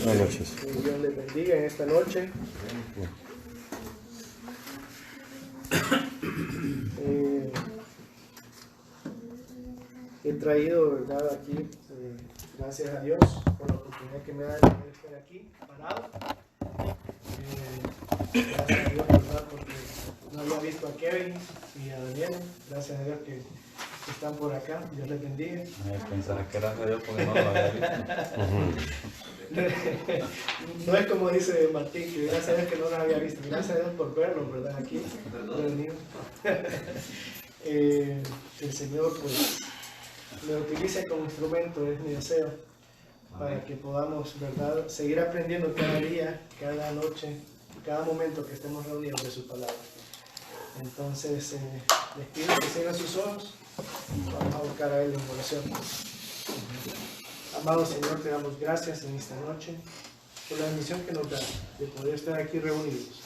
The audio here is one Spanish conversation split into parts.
Buenas noches. Que Dios les bendiga en esta noche. He traído, ¿verdad? Aquí, gracias a Dios por la oportunidad que me da de poder estar aquí parado. Gracias a Dios, ¿verdad? Porque no había visto a Kevin y a Daniel. Gracias a Dios que están por acá. Dios les bendiga. Pensarás que gracias a Dios porque no lo había visto. No es como dice Martín, que gracias a Dios que no nos había visto. Gracias a Dios por verlo, ¿verdad? Aquí, reunidos. El Señor, pues, me utilice como instrumento, es mi deseo, para que podamos, ¿verdad?, seguir aprendiendo cada día, cada noche, cada momento que estemos reunidos de su palabra. Entonces, les pido que cierren sus ojos. Vamos a buscar a Él en oración. Amado Señor, te damos gracias en esta noche por la bendición que nos da de poder estar aquí reunidos.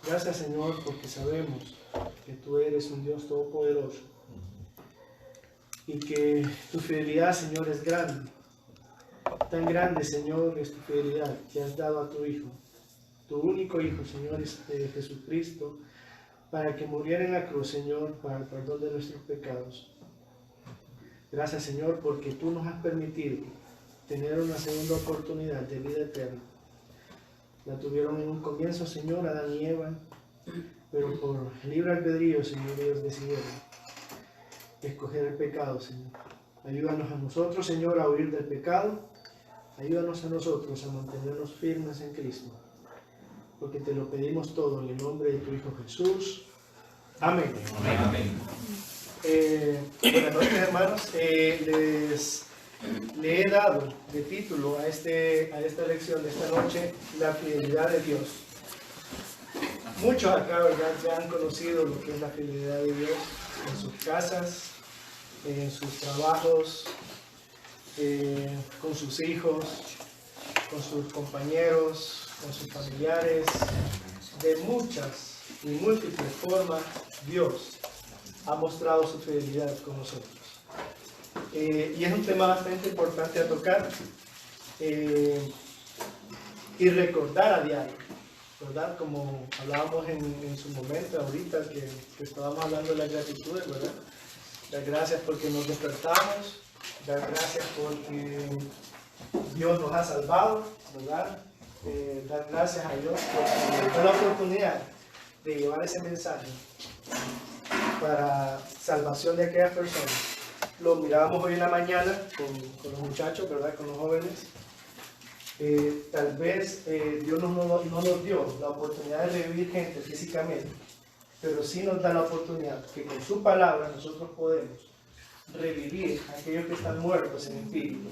Gracias, Señor, porque sabemos que tú eres un Dios todopoderoso y que tu fidelidad, Señor, es grande. Tan grande, Señor, es tu fidelidad que has dado a tu Hijo, tu único Hijo, Señor, es Jesucristo, para que muriera en la cruz, Señor, para el perdón de nuestros pecados. Gracias, Señor, porque tú nos has permitido tener una segunda oportunidad de vida eterna. La tuvieron en un comienzo, Señor, Adán y Eva, pero por libre albedrío, Señor, ellos decidieron escoger el pecado, Señor. Ayúdanos a nosotros, Señor, a huir del pecado. Ayúdanos a nosotros a mantenernos firmes en Cristo, porque te lo pedimos todo en el nombre de tu Hijo Jesús. Amén. Amén. Amén. Buenas noches, hermanos. Le he dado de título a esta lección de esta noche, la fidelidad de Dios. Muchos acá, ¿verdad?, ya han conocido lo que es la fidelidad de Dios en sus casas, en sus trabajos, con sus hijos, con sus compañeros, con sus familiares. De muchas y múltiples formas, Dios ha mostrado su fidelidad con nosotros. Y es un tema bastante importante a tocar y recordar a diario, ¿verdad? Como hablábamos en su momento, ahorita que estábamos hablando de las gratitudes, ¿verdad? Dar gracias porque nos despertamos, dar gracias porque Dios nos ha salvado, ¿verdad? Dar gracias a Dios por nos da la oportunidad de llevar ese mensaje para salvación de aquellas personas. Lo mirábamos hoy en la mañana con los muchachos, ¿verdad?, con los jóvenes. Tal vez Dios no nos dio la oportunidad de revivir gente físicamente, pero sí nos da la oportunidad que con su palabra nosotros podemos revivir a aquellos que están muertos en espíritu,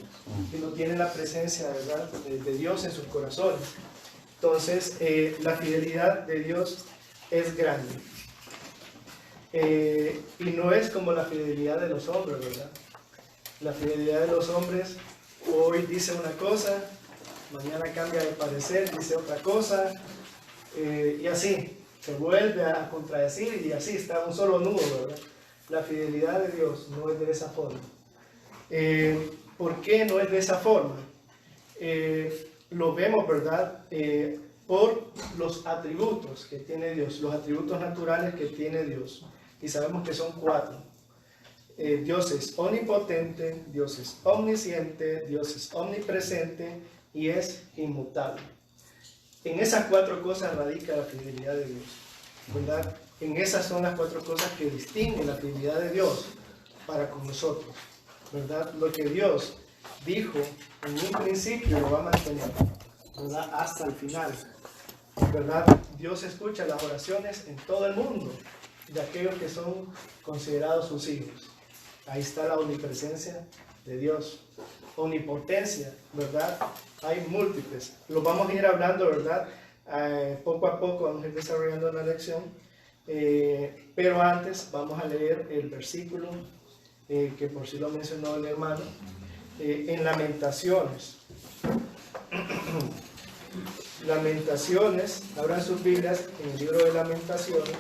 que no tienen la presencia, ¿verdad?, de Dios en sus corazones. Entonces, la fidelidad de Dios es grande. Y no es como la fidelidad de los hombres, ¿verdad? La fidelidad de los hombres hoy dice una cosa, mañana cambia de parecer, dice otra cosa, y así se vuelve a contradecir y así está un solo nudo, ¿verdad? La fidelidad de Dios no es de esa forma. ¿Por qué no es de esa forma? Lo vemos, ¿verdad?, por los atributos que tiene Dios, los atributos naturales que tiene Dios. Y sabemos que son 4. Dios es omnipotente, Dios es omnisciente, Dios es omnipresente y es inmutable. En esas 4 cosas radica la fidelidad de Dios, ¿verdad? En esas son las 4 cosas que distinguen la fidelidad de Dios para con nosotros, ¿verdad? Lo que Dios dijo en un principio lo va a mantener, ¿verdad?, hasta el final, ¿verdad? Dios escucha las oraciones en todo el mundo de aquellos que son considerados sus hijos. Ahí está la omnipresencia de Dios. Omnipotencia, ¿verdad? Hay múltiples. Lo vamos a ir hablando, ¿verdad? Poco a poco vamos a ir desarrollando la lección. Pero antes vamos a leer el versículo que por sí lo mencionó el hermano. En Lamentaciones. Lamentaciones, abran sus Biblias en el libro de Lamentaciones.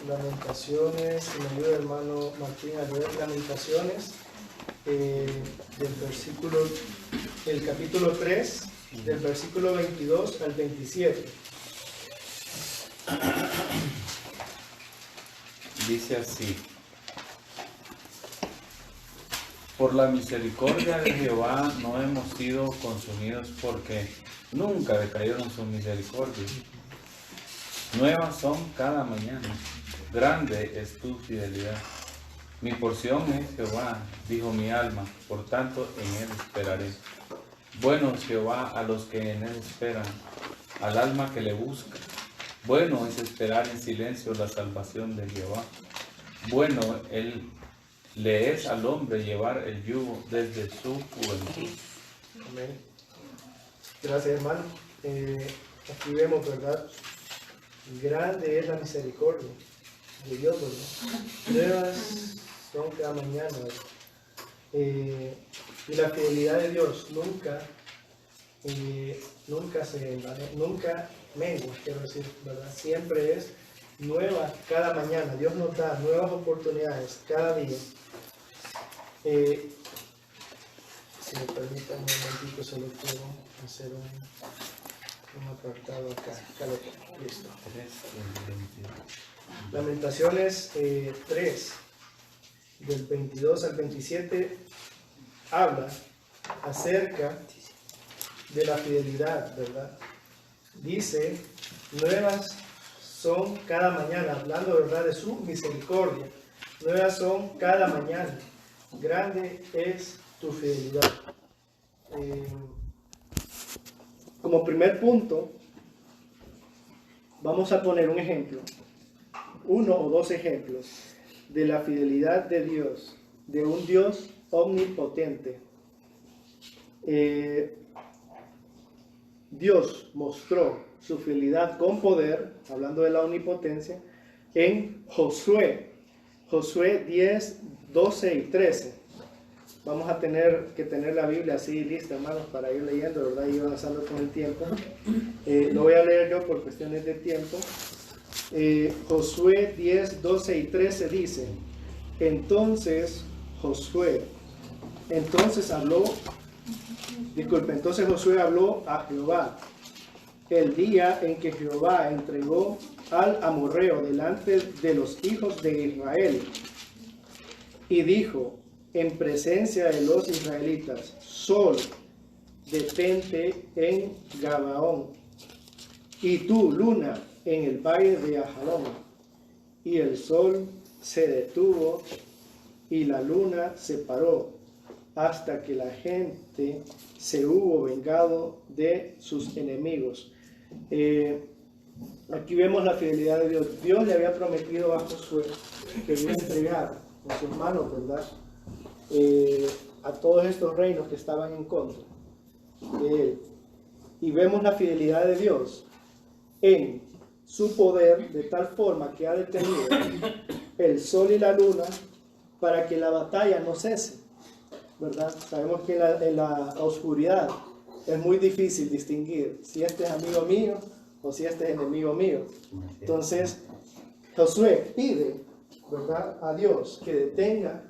Lamentaciones, y me ayuda el hermano Martín a leer Lamentaciones, el capítulo 3, del versículo 22 al 27. Dice así: por la misericordia de Jehová no hemos sido consumidos, porque nunca decayeron sus misericordias. Nuevas son cada mañana, grande es tu fidelidad. Mi porción es Jehová, dijo mi alma, por tanto en él esperaré. Bueno es Jehová a los que en él esperan, al alma que le busca. Bueno es esperar en silencio la salvación de Jehová. Bueno él le es al hombre llevar el yugo desde su juventud. Amén. Gracias, hermano. Aquí vemos, ¿verdad? Grande es la misericordia de Dios, ¿verdad? Nuevas son cada mañana, ¿verdad? Y la fidelidad de Dios nunca mengua, quiero decir, ¿verdad? Siempre es nueva cada mañana. Dios nos da nuevas oportunidades cada día. Si me permiten un momentito, solo quiero hacer un apartado acá. Listo. Lamentaciones 3, del 22 al 27, habla acerca de la fidelidad, ¿verdad? Dice, nuevas son cada mañana, hablando, ¿verdad?, de su misericordia. Nuevas son cada mañana, grande es tu fidelidad. Como primer punto, vamos a poner un ejemplo, uno o dos ejemplos de la fidelidad de Dios, de un Dios omnipotente. Dios mostró su fidelidad con poder, hablando de la omnipotencia, en Josué 10, 12 y 13. Vamos a tener que tener la Biblia así lista, hermanos, para ir leyendo, ¿verdad? Y avanzando con el tiempo. Lo voy a leer yo por cuestiones de tiempo. Josué 10, 12 y 13 dice: entonces Josué habló a Jehová el día en que Jehová entregó al amorreo delante de los hijos de Israel, y dijo en presencia de los israelitas: sol, detente en Gabaón, y tú, luna, en el valle de Ajalón. Y el sol se detuvo y la luna se paró, hasta que la gente se hubo vengado de sus enemigos. Aquí vemos la fidelidad de Dios. Dios le había prometido a Josué que iba a entregar en sus manos, ¿verdad?, a todos estos reinos que estaban en contra de él. Y vemos la fidelidad de Dios en su poder, de tal forma que ha detenido el sol y la luna para que la batalla no cese, ¿verdad? Sabemos que en la oscuridad es muy difícil distinguir si este es amigo mío o si este es enemigo mío. Entonces Josué pide, ¿verdad?, a Dios que detenga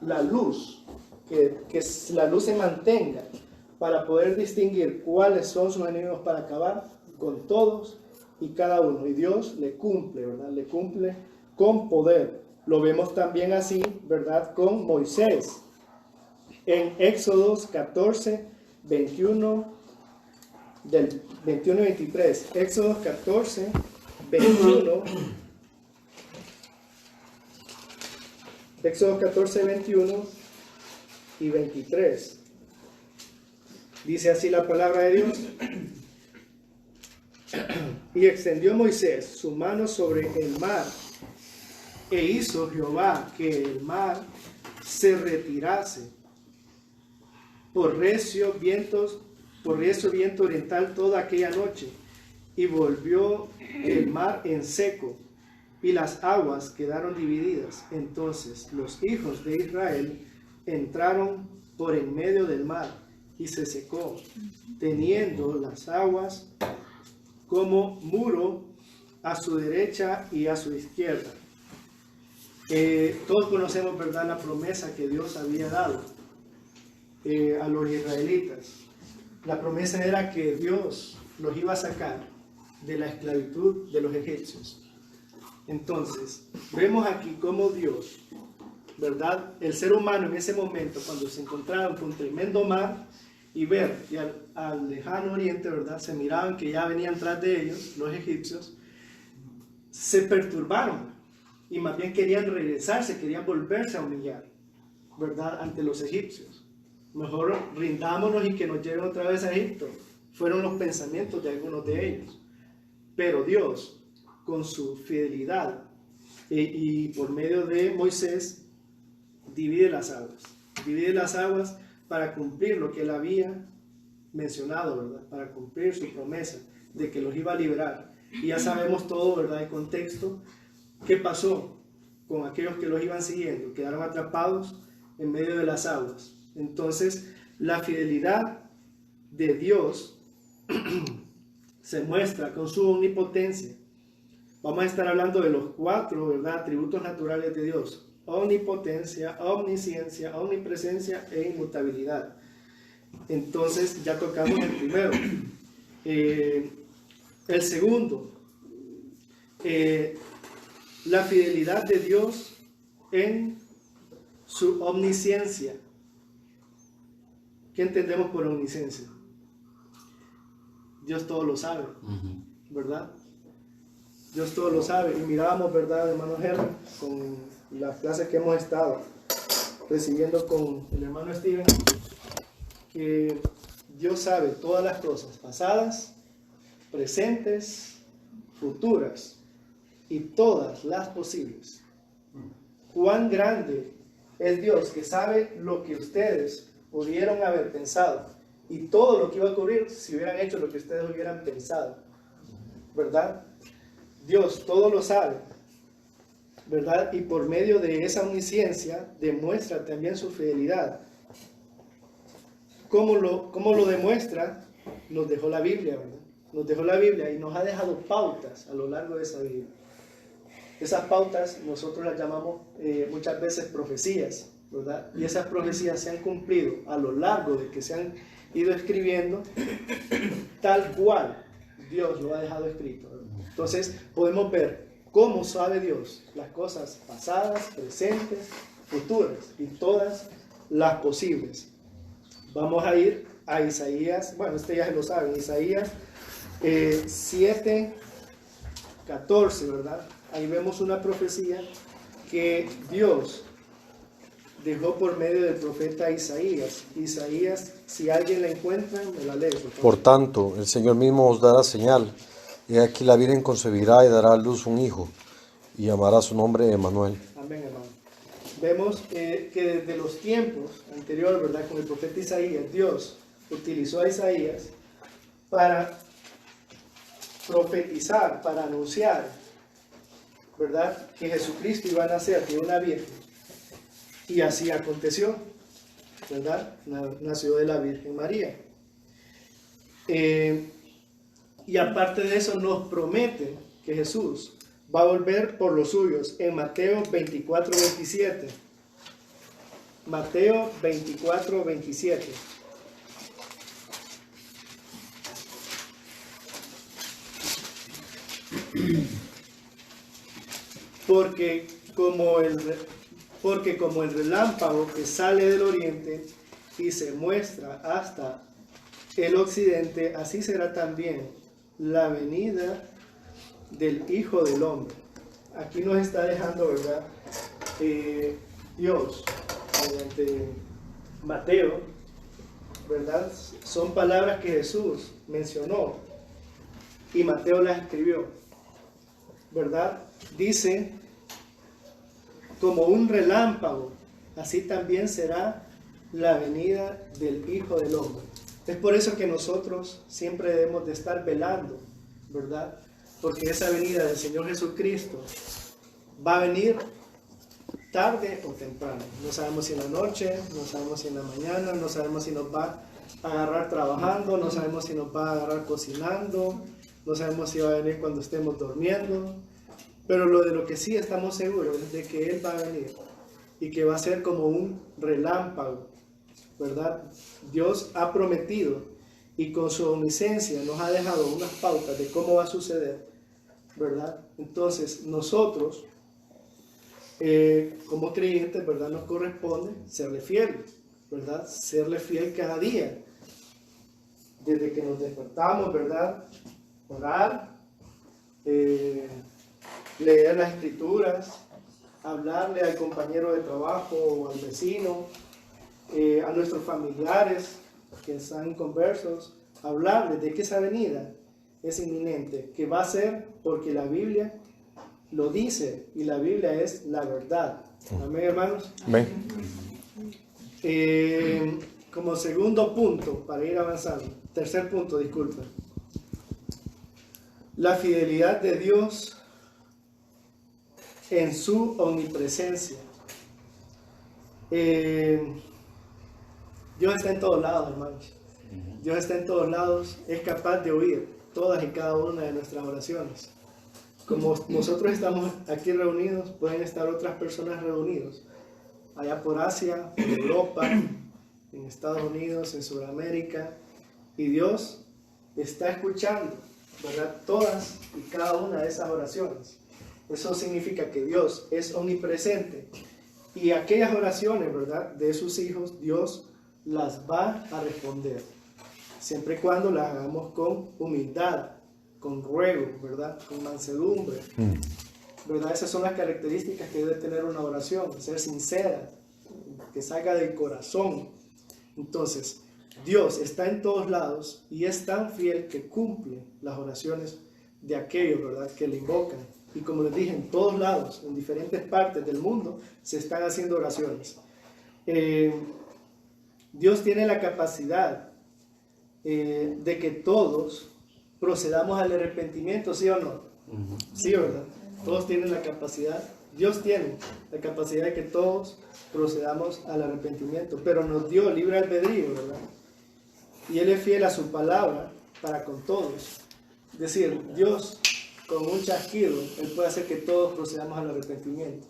la luz, que la luz se mantenga para poder distinguir cuáles son sus enemigos, para acabar con todos y cada uno. Y Dios le cumple, ¿verdad? Le cumple con poder. Lo vemos también así, ¿verdad?, con Moisés. En Éxodos 14, 21, del 21 y 23. Éxodos 14, 21. Éxodos 14, 21 y 23. Dice así la palabra de Dios: y extendió Moisés su mano sobre el mar, e hizo Jehová que el mar se retirase por recio viento oriental toda aquella noche, y volvió el mar en seco, y las aguas quedaron divididas. Entonces los hijos de Israel entraron por en medio del mar, y se secó, teniendo las aguas como muro a su derecha y a su izquierda. Todos conocemos, ¿verdad?, la promesa que Dios había dado a los israelitas. La promesa era que Dios los iba a sacar de la esclavitud de los egipcios. Entonces, vemos aquí cómo Dios, ¿verdad?, el ser humano en ese momento, cuando se encontraron con tremendo mar y ver y al lejano oriente, ¿verdad?, se miraban que ya venían tras de ellos los egipcios, se perturbaron y más bien querían regresarse, querían volverse a humillar, ¿verdad?, ante los egipcios. Mejor rindámonos y que nos lleven otra vez a Egipto. Fueron los pensamientos de algunos de ellos. Pero Dios, con su fidelidad y por medio de Moisés, divide las aguas. Divide las aguas para cumplir lo que él había mencionado, ¿verdad? Para cumplir su promesa de que los iba a liberar. Y ya sabemos todo, ¿verdad?, el contexto. ¿Qué pasó con aquellos que los iban siguiendo? Quedaron atrapados en medio de las aguas. Entonces, la fidelidad de Dios se muestra con su omnipotencia. Vamos a estar hablando de los 4, ¿verdad?, atributos naturales de Dios: omnipotencia, omnisciencia, omnipresencia e inmutabilidad. Entonces, ya tocamos el primero. El segundo, la fidelidad de Dios en su omnisciencia. ¿Qué entendemos por omnisciencia? Dios todo lo sabe, ¿verdad? Dios todo lo sabe. Y mirábamos, ¿verdad, hermano Germán, con las clases que hemos estado recibiendo con el hermano Steven, que Dios sabe todas las cosas pasadas, presentes, futuras y todas las posibles. Cuán grande es Dios, que sabe lo que ustedes pudieron haber pensado y todo lo que iba a ocurrir si hubieran hecho lo que ustedes hubieran pensado, ¿verdad? Dios todo lo sabe, ¿verdad? Y por medio de esa omnisciencia demuestra también su fidelidad. ¿Cómo lo demuestra? Nos dejó la Biblia, ¿verdad? Nos dejó la Biblia y nos ha dejado pautas a lo largo de esa Biblia. Esas pautas nosotros las llamamos muchas veces profecías, ¿verdad? Y esas profecías se han cumplido a lo largo de que se han ido escribiendo, tal cual Dios lo ha dejado escrito, ¿verdad? Entonces podemos ver cómo sabe Dios las cosas pasadas, presentes, futuras y todas las posibles. Vamos a ir a Isaías, bueno, este ya se lo saben, Isaías 7, 14, ¿verdad? Ahí vemos una profecía que Dios dejó por medio del profeta Isaías. Isaías, si alguien la encuentra, me la lee, por favor. Por tanto, el Señor mismo os dará señal. He aquí la Virgen concebirá y dará a luz un hijo, y llamará su nombre Emmanuel. Amén, hermano. Vemos que desde los tiempos anteriores, ¿verdad?, con el profeta Isaías, Dios utilizó a Isaías para profetizar, para anunciar, ¿verdad?, que Jesucristo iba a nacer de una virgen. Y así aconteció, ¿verdad? Nació de la Virgen María. Y aparte de eso nos promete que Jesús va a volver por los suyos en Mateo 24, 27. Mateo 24, 27. Porque como el relámpago que sale del oriente y se muestra hasta el occidente, así será también la venida del Hijo del Hombre. Aquí nos está dejando, ¿verdad?, Dios, mediante Mateo, ¿verdad? Son palabras que Jesús mencionó y Mateo las escribió, ¿verdad? Dice: como un relámpago, así también será la venida del Hijo del Hombre. Es por eso que nosotros siempre debemos de estar velando, ¿verdad? Porque esa venida del Señor Jesucristo va a venir tarde o temprano. No sabemos si en la noche, no sabemos si en la mañana, no sabemos si nos va a agarrar trabajando, no sabemos si nos va a agarrar cocinando, no sabemos si va a venir cuando estemos durmiendo, pero lo que sí estamos seguros es de que Él va a venir y que va a ser como un relámpago, ¿verdad? Dios ha prometido y con su omnisciencia nos ha dejado unas pautas de cómo va a suceder, ¿verdad? Entonces nosotros, como creyentes, ¿verdad? Nos corresponde serle fiel, ¿verdad? Serle fiel cada día, desde que nos despertamos, ¿verdad? Orar, leer las escrituras, hablarle al compañero de trabajo o al vecino, a nuestros familiares que están inconversos, hablarles de que esa venida es inminente, que va a ser porque la Biblia lo dice y la Biblia es la verdad. Amén, hermanos. Amén. Como segundo punto, para ir avanzando, tercer punto, disculpen, la fidelidad de Dios en su omnipresencia. Dios está en todos lados, hermanos. Dios está en todos lados, es capaz de oír todas y cada una de nuestras oraciones. Como nosotros estamos aquí reunidos, pueden estar otras personas reunidos, allá por Asia, por Europa, en Estados Unidos, en Sudamérica, y Dios está escuchando, ¿verdad? Todas y cada una de esas oraciones. Eso significa que Dios es omnipresente y aquellas oraciones, ¿verdad?, de sus hijos, Dios las va a responder, siempre y cuando las hagamos con humildad, con ruego, ¿verdad?, con mansedumbre, ¿verdad? Esas son las características que debe tener una oración, ser sincera, que salga del corazón. Entonces, Dios está en todos lados y es tan fiel que cumple las oraciones de aquellos, ¿verdad?, que le invocan. Y como les dije, en todos lados, en diferentes partes del mundo, se están haciendo oraciones. Dios tiene la capacidad de que todos procedamos al arrepentimiento, ¿sí o no? Sí, ¿verdad? Todos tienen la capacidad, Dios tiene la capacidad de que todos procedamos al arrepentimiento, pero nos dio libre albedrío, ¿verdad? Y Él es fiel a su palabra para con todos. Es decir, Dios con un chasquido, Él puede hacer que todos procedamos al arrepentimiento,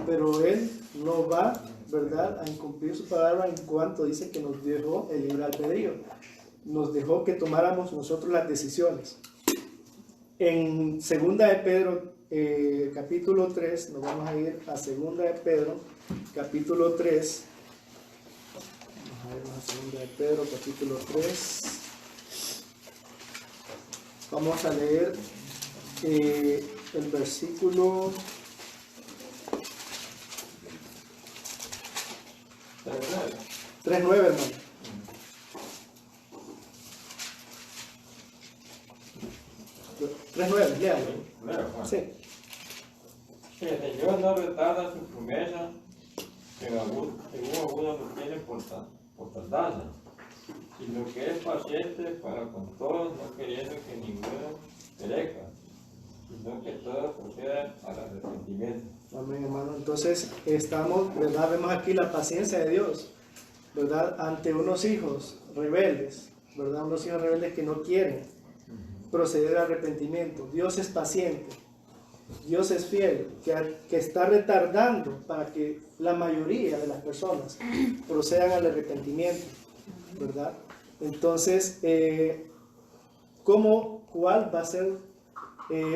pero Él no va, ¿verdad?, a incumplir su palabra en cuanto dice que nos dejó el libre albedrío. Nos dejó que tomáramos nosotros las decisiones. En 2 de Pedro, capítulo 3, nos vamos a ir a 2 de Pedro, capítulo 3. Vamos a ir a 2 de Pedro, capítulo 3. Vamos a leer el versículo 3:9, hermano. Léalo. Sí. Que el Señor no retarda su promesa, según algunos lo tienen por tardanza, sino que es paciente para con todos, no queriendo que ninguno perezca, sino que todos procedan al arrepentimiento. Amén, hermano. Entonces, estamos, ¿verdad? Vemos aquí la paciencia de Dios, ¿verdad?, ante unos hijos rebeldes, ¿verdad? Unos hijos rebeldes que no quieren proceder al arrepentimiento. Dios es paciente, Dios es fiel, que está retardando para que la mayoría de las personas procedan al arrepentimiento, ¿verdad? Entonces, ¿cuál va a ser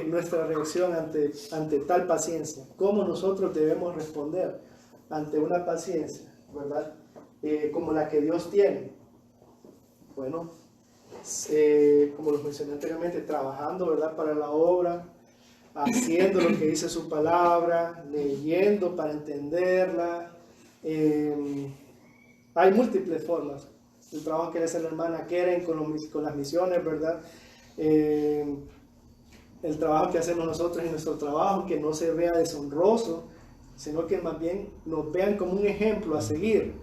nuestra reacción ante tal paciencia? ¿Cómo nosotros debemos responder ante una paciencia, ¿verdad?, como la que Dios tiene? Bueno, como los mencioné anteriormente, trabajando, ¿verdad?, para la obra, haciendo lo que dice su palabra, leyendo para entenderla. Hay múltiples formas. El trabajo que hace la hermana Keren con las misiones, ¿verdad? El trabajo que hacemos nosotros en nuestro trabajo, que no se vea deshonroso, sino que más bien nos vean como un ejemplo a seguir,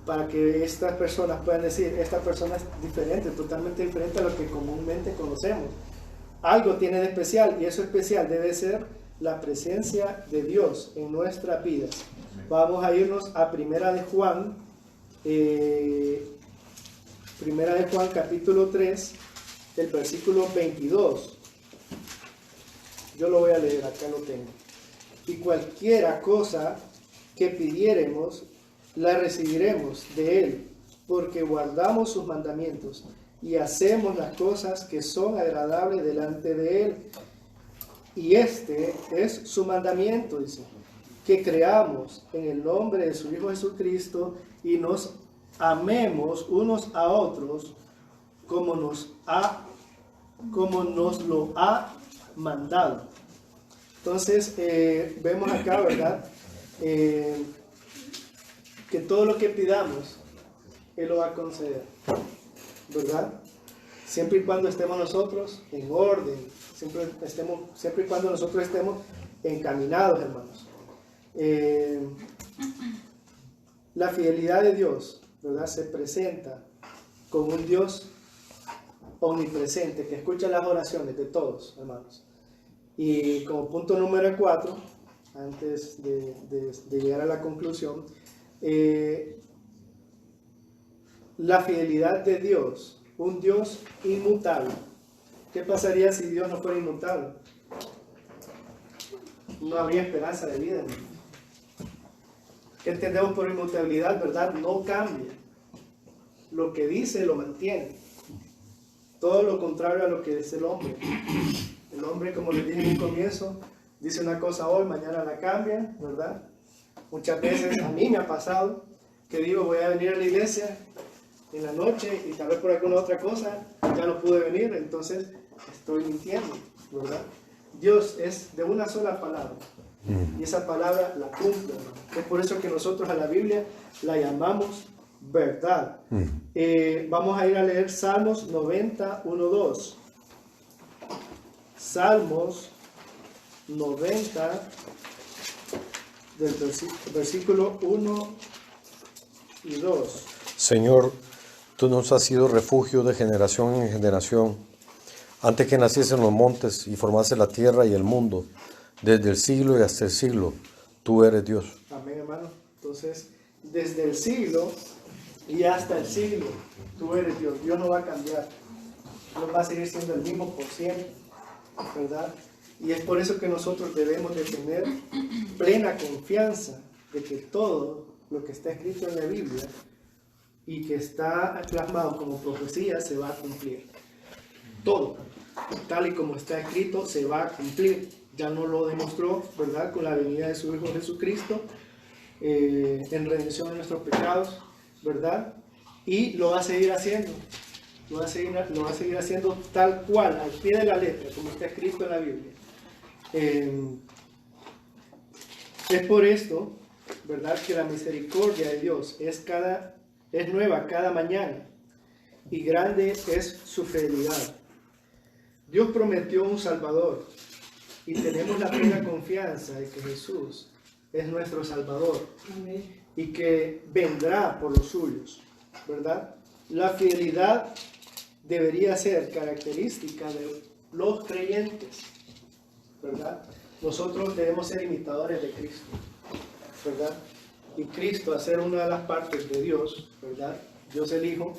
para que estas personas puedan decir, esta persona es diferente, totalmente diferente a lo que comúnmente conocemos. Algo tiene de especial, y eso especial debe ser la presencia de Dios en nuestras vidas. Vamos a irnos a Primera de Juan capítulo 3, el versículo 22. Yo lo voy a leer, acá lo tengo. Y cualquiera cosa que pidiéremos, la recibiremos de Él, porque guardamos sus mandamientos y hacemos las cosas que son agradables delante de Él. Y este es su mandamiento, dice, que creamos en el nombre de su Hijo Jesucristo y nos amemos unos a otros como nos lo ha mandado. Entonces, vemos acá, ¿verdad? Que todo lo que pidamos, Él lo va a conceder, ¿verdad? Siempre y cuando estemos nosotros en orden, siempre y cuando nosotros estemos encaminados, hermanos. La fidelidad de Dios, ¿verdad? Se presenta con un Dios omnipresente que escucha las oraciones de todos, hermanos. Y como punto número 4, antes de llegar a la conclusión, la fidelidad de Dios, un Dios inmutable. ¿Qué pasaría si Dios no fuera inmutable? No habría esperanza de vida, hermano. ¿Qué entendemos por inmutabilidad? ¿Verdad? No cambia. Lo que dice lo mantiene. Todo lo contrario a lo que dice el hombre. El hombre, como les dije en un comienzo, dice una cosa hoy, mañana la cambia, ¿verdad? Muchas veces a mí me ha pasado que digo, voy a venir a la iglesia en la noche y tal vez por alguna otra cosa ya no pude venir, entonces estoy mintiendo, ¿verdad? Dios es de una sola palabra y esa palabra la cumple, ¿no? Es por eso que nosotros a la Biblia la llamamos verdad. Vamos a ir a leer Salmos 90, 1, 2. Salmos 90, del versículo 1 y 2. Señor, tú nos has sido refugio de generación en generación. Antes que naciesen los montes y formase la tierra y el mundo, desde el siglo y hasta el siglo, tú eres Dios. Amén, hermano. Entonces, desde el siglo y hasta el siglo, tú eres Dios. Dios no va a cambiar. Dios va a seguir siendo el mismo por siempre, ¿verdad? Y es por eso que nosotros debemos de tener plena confianza de que todo lo que está escrito en la Biblia y que está plasmado como profecía se va a cumplir. Todo, tal y como está escrito, se va a cumplir. Ya nos lo demostró, ¿verdad? Con la venida de su Hijo Jesucristo, en redención de nuestros pecados, ¿verdad? Y lo va a seguir haciendo. Lo va a seguir haciendo tal cual, al pie de la letra, como está escrito en la Biblia. Es por esto, ¿verdad?, que la misericordia de Dios es nueva cada mañana y grande es su fidelidad. Dios prometió un Salvador y tenemos la plena confianza de que Jesús es nuestro Salvador. Amén. Y que vendrá por los suyos, ¿verdad? La fidelidad debería ser característica de los creyentes, ¿verdad? Nosotros debemos ser imitadores de Cristo, ¿verdad? Y Cristo, al ser una de las partes de Dios, ¿verdad? Dios el Hijo,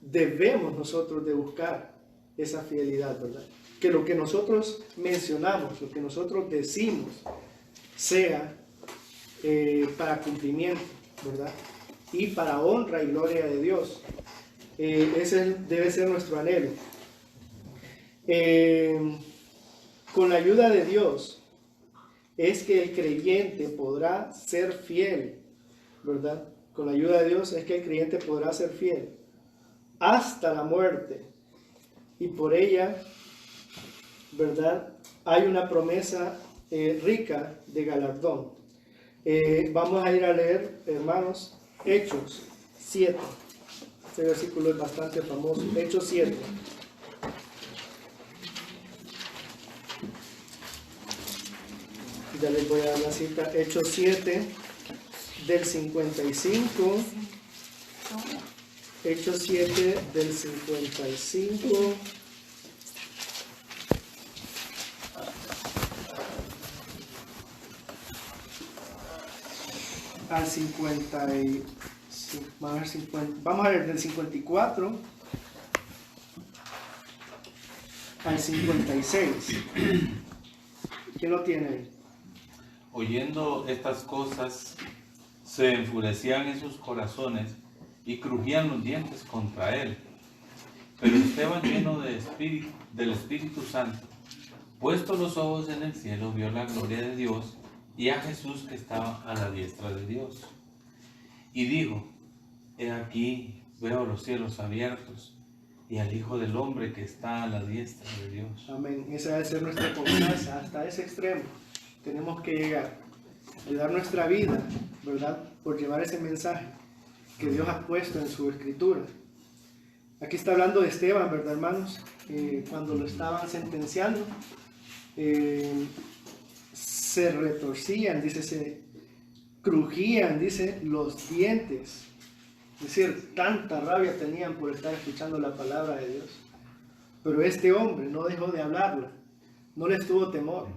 debemos nosotros de buscar esa fidelidad, ¿verdad? Que lo que nosotros mencionamos, lo que nosotros decimos, sea para cumplimiento, ¿verdad? Y para honra y gloria de Dios. Ese debe ser nuestro anhelo. Con la ayuda de Dios es que el creyente podrá ser fiel, ¿verdad? Con la ayuda de Dios es que el creyente podrá ser fiel hasta la muerte. Y por ella, ¿verdad?, hay una promesa rica de galardón. Vamos a ir a leer, hermanos, Hechos 7. Este versículo es bastante famoso. Hechos 7. Ya les voy a dar la cita. Hechos 7, del 55. Hechos 7, del 55. Al 57. Sí, vamos a ver del 54 al 56. ¿Quién lo tiene ahí? Oyendo estas cosas, se enfurecían en sus corazones y crujían los dientes contra él. Pero Esteban, lleno del Espíritu Santo, puestos los ojos en el cielo, vio la gloria de Dios y a Jesús que estaba a la diestra de Dios. Y dijo: He aquí, veo los cielos abiertos y al Hijo del Hombre que está a la diestra de Dios. Amén. Esa debe ser nuestra confianza hasta ese extremo. Tenemos que llegar a dar nuestra vida, ¿verdad? Por llevar ese mensaje que Dios ha puesto en su escritura. Aquí está hablando de Esteban, ¿verdad, hermanos? Cuando lo estaban sentenciando, se retorcían, dice, se crujían, dice, los dientes. Es decir, tanta rabia tenían por estar escuchando la palabra de Dios. Pero este hombre no dejó de hablarla, no les tuvo temor,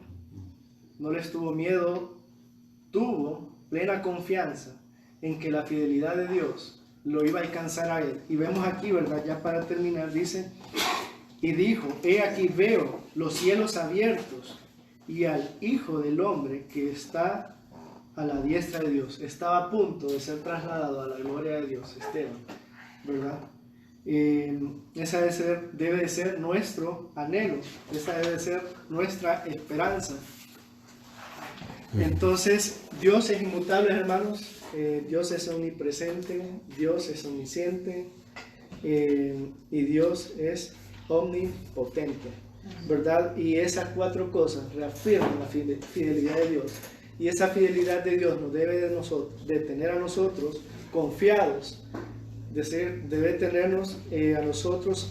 no les tuvo miedo, tuvo plena confianza en que la fidelidad de Dios lo iba a alcanzar a él. Y vemos aquí, ¿verdad? Ya para terminar, dice, y dijo: He aquí veo los cielos abiertos y al Hijo del Hombre que está a la diestra de Dios. Estaba a punto de ser trasladado a la gloria de Dios, Esteban, ¿verdad? Esa debe de ser nuestro anhelo, esa debe de ser nuestra esperanza. Entonces, Dios es inmutable, hermanos. Dios es omnipresente, Dios es omnisciente, y Dios es omnipotente, ¿verdad? Y esas cuatro cosas reafirman la fidelidad de Dios. Y esa fidelidad de Dios nos debe de tener a nosotros confiados, debe tenernos a nosotros,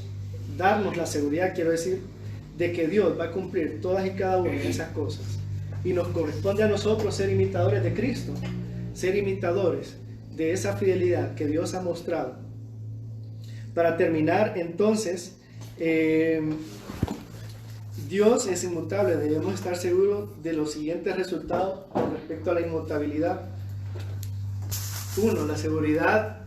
darnos la seguridad, quiero decir, de que Dios va a cumplir todas y cada una de esas cosas. Y nos corresponde a nosotros ser imitadores de Cristo, ser imitadores de esa fidelidad que Dios ha mostrado. Para terminar, entonces, Dios es inmutable. Debemos estar seguros de los siguientes resultados con respecto a la inmutabilidad. 1. La seguridad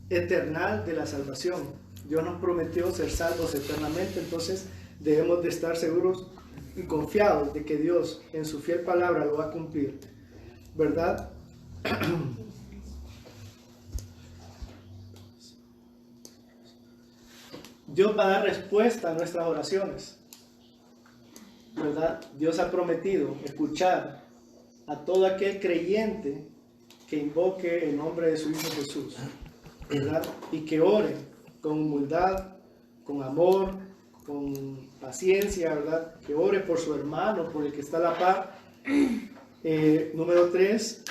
eterna de la salvación. Dios nos prometió ser salvos eternamente, entonces debemos de estar seguros y confiados de que Dios en su fiel palabra lo va a cumplir, ¿verdad? Dios va a dar respuesta a nuestras oraciones, ¿verdad? Dios ha prometido escuchar a todo aquel creyente que invoque el nombre de su Hijo Jesús, ¿verdad? Y que ore con humildad, con amor, con paciencia, ¿verdad? Que ore por su hermano, por el que está a la par. Número 3,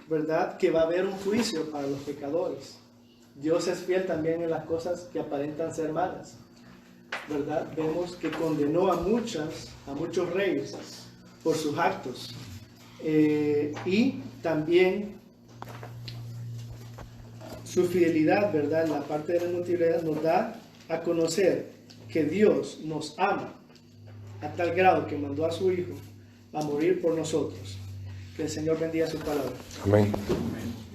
¿verdad? Que va a haber un juicio para los pecadores. Dios es fiel también en las cosas que aparentan ser malas, ¿verdad? Vemos que condenó a muchos reyes por sus actos. Y también su fidelidad, ¿verdad? La parte de la inmutabilidad nos da a conocer que Dios nos ama a tal grado que mandó a su Hijo a morir por nosotros. Que el Señor bendiga su palabra. Amén.